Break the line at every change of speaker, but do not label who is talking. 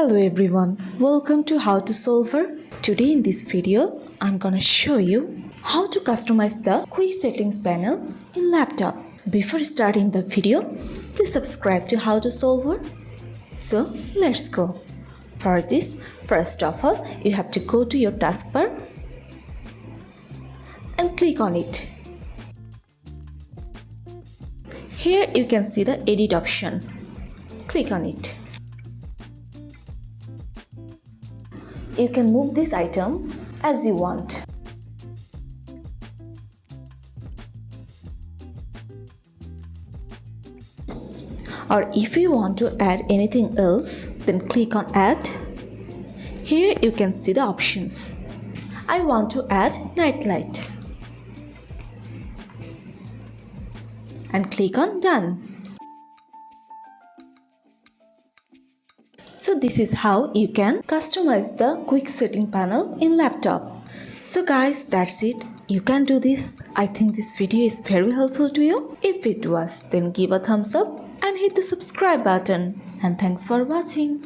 Hello everyone, welcome to How to Solver. Today in this video, I'm gonna show you how to customize the quick settings panel in laptop. Before starting the video, please subscribe to How to Solver. So let's go. For this, first of all, you have to go to your taskbar and click on it. Here you can see the edit option. Click on it. You can move this item as you want. Or if you want to add anything else, then click on Add. Here you can see the options. I want to add night light. And click on Done. So this is how you can customize the quick setting panel in laptop. So guys, that's it. You can do this. I think this video is very helpful to you. If it was, then give a thumbs up and hit the subscribe button. And thanks for watching.